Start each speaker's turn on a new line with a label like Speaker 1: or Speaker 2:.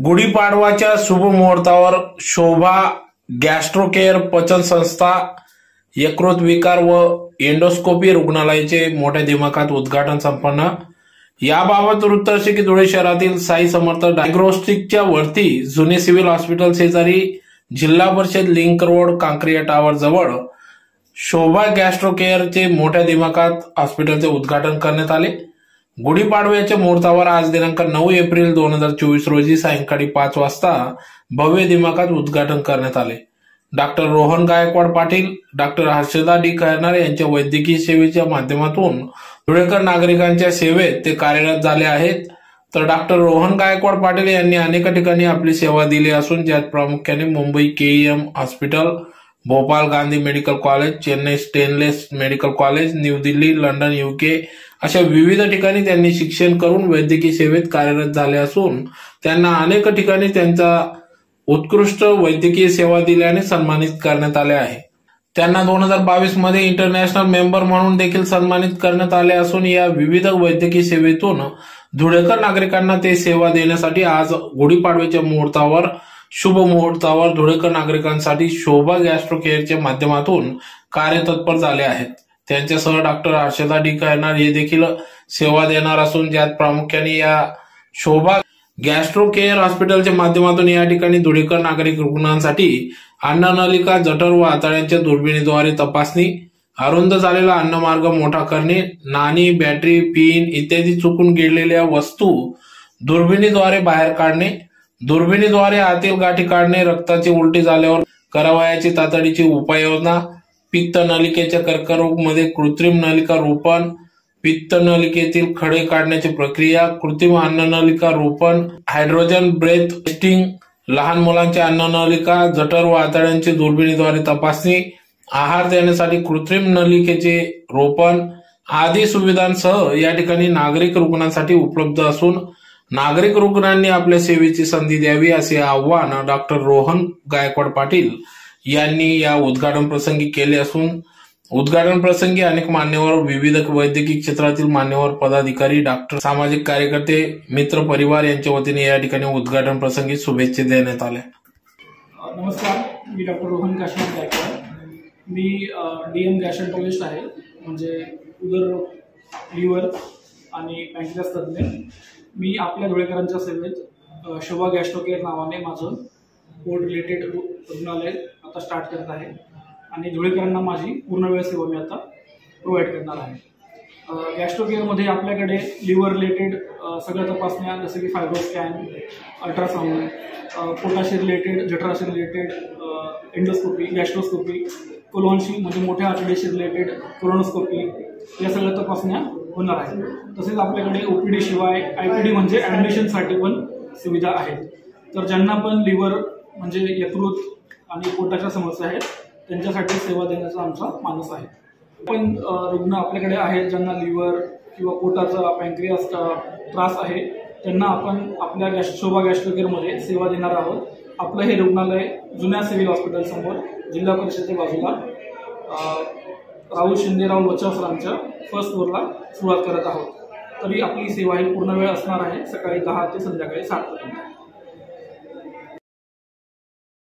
Speaker 1: गुढीपाडवाच्या शुभ मुहूर्तावर शोभा gastro care पचन संस्था यकृत विकार व एंडोस्कोपी रुग्णालयाचे मोठ्या दिमाखात उद्घाटन संपन्न। याबाबत वृत्त असे की धुळे शहरातील साई समर्थ डायग्नोस्टिकच्या वरती जुने सिव्हिल हॉस्पिटल शेजारी जिल्हा परिषद लिंक रोड कांक्रिया टावर जवळ शोभा गॅस्ट्रो केअरचे मोठ्या दिमाखात हॉस्पिटलचे उद्घाटन करण्यात आले। गुढीपाडव्याच्या मुहूर्तावर आज दिनांक 9 एप्रिल 2024 रोजी सायंकाळी 5 वाजता भव्य दिमाखात उद्घाटन करण्यात आले। Doctor Rohan Gaikwad Patil, doctor Harshada D Khairnar यांच्या वैद्यकीय सेवेच्या माध्यमातून धुळेकर नागरिकांच्या सेवेत ते कार्यरत झाले आहेत। तर डॉक्टर रोहन गायकवाड पाटील यांनी अनेक ठिकाणी आपली सेवा दिली असून ज्यात प्रामुख्याने Mumbai KEM hospital, Bhopal Gandhi medical college, Chennai stainless medical college, new Delhi, London, UK अशा विविध ठिकाणी त्यांनी शिक्षण करून वैद्यकीय सेवेत कार्यरत झाले असून त्यांना अनेक ठिकाणी त्यांचा उत्कृष्ट वैद्यकीय सेवा दिल्याने सन्मानित करण्यात आले आहे। त्यांना 2022 मध्ये इंटरनॅशनल मेंबर म्हणून देखील सन्मानित करण्यात आले असून या विविध वैद्यकीय सेवेतून धुळेकर नागरिकांना ते सेवा देण्यासाठी आज गुढीपाडव्याच्या मुहूर्तावर शुभ मुहूर्तावर धुळेकर नागरिकांसाठी शोभा गॅस्ट्रो केअरच्या माध्यमातून कार्यतत्पर झाले आहेत। त्यांच्यासह डॉक्टर हर्षदा डी खैरनार हे देखील सेवा देणार असून ज्यात प्रामुख्याने या शोभा गॅस्ट्रो केअर हॉस्पिटलच्या माध्यमातून या ठिकाणी धुळेकर नागरिक रुग्णांसाठी अन्ननलिका, जठर व आतड्यांच्या दुर्बिणीद्वारे तपासणी, अरुंद झालेला अन्नमार्ग मोठा करणे, नाणी, बॅटरी, पिन इत्यादी चुकून गेलेल्या वस्तू दुर्बिणीद्वारे बाहेर काढणे, दुर्बिणीद्वारे आतील गाठी काढणे, रक्ताची उलटी झाल्यावर करावयाची तातडीची उपाययोजना, पित्त नलिकेच्या कर्करोग मध्ये कृत्रिम नलिका रोपण, पित्त नलिकेतील खडे काढण्याची प्रक्रिया, कृत्रिम अन्ननलिका रोपण, हायड्रोजन ब्रेथ टेस्टिंग, लहान मुलांच्या अन्ननलिका, जठर व आतड्यांची दुर्बिणीद्वारे तपासणी, आहार देण्यासाठी कृत्रिम नलिकेचे रोपण आदी सुविधांसह या ठिकाणी नागरिक रुग्णांसाठी उपलब्ध असून नागरिक रुग्णांनी आपल्या सेवेची संधी द्यावी असे आवाहन डॉक्टर रोहन गायकवाड पाटील यांनी या उद्घाटन प्रसंगी केले असून उद्घाटन प्रसंगी अनेक मान्यवर, विविध वैद्यकीय क्षेत्रातील मान्यवर, पदाधिकारी, डॉक्टर, सामाजिक कार्यकर्ते, मित्र परिवार यांच्या वतीने या ठिकाणी उद्घाटन प्रसंगी शुभेच्छा देण्यात आल्या।
Speaker 2: नमस्कार, मी डॉक्टर रोहन गायकवाड। मी डीएम गॅस्ट्रोएंटरोलॉजिस्ट आहे, म्हणजे उदर, लिव्हर आणि पॅन्क्रियास तज्ञ। मी आपल्या धुळेकरांच्या सेवेत शोभा गॅस्ट्रो केअर नावाने माझं पोट रिलेटेड रुग्णालय आता स्टार्ट करत आहे आणि धुळेकरांना माझी पूर्ण वेळ सेवा मी आता प्रोव्हाइड करणार आहे। गॅस्ट्रो केअरमध्ये आपल्याकडे लिव्हर रिलेटेड सगळ्या तपासण्या जसे की फायब्रो स्कॅन, अल्ट्रासाऊंड, पोटाशी रिलेटेड, जठराशी रिलेटेड एंडोस्कोपी, गॅस्ट्रोस्कोपी, कोलॉनशी म्हणजे मोठ्या आतडेशी रिलेटेड कोलोनोस्कोपी या सगळ्या तपासण्या होणार आहेत। तसेच आपल्याकडे ओपीडी शिवाय आयपीडी म्हणजे ॲडमिशनसाठी पण सुविधा आहेत। तर ज्यांना पण लिव्हर म्हणजे यकृत आणि पोटाच्या समस्या आहेत त्यांच्यासाठी सेवा देण्याचा आमचा मानस आहे। पण रुग्ण आपल्याकडे आहेत ज्यांना लिव्हर किंवा पोटाचा पॅन्क्रियास त्रास आहे त्यांना आपण आपल्या शोभा गॅस्ट्रो केअरमध्ये सेवा देणार आहोत। आपलं हे रुग्णालय जुन्या सिव्हिल हॉस्पिटल समोर जिल्हा परिषदेच्या बाजूला राहुल शिंदेराव लोचा सरांच्या फर्स्ट फ्लोअरला सुरुवात करत आहोत। तरी आपली सेवा ही पूर्ण वेळ असणार आहे, सकाळी 10 ते संध्याकाळी 7 पर्यंत।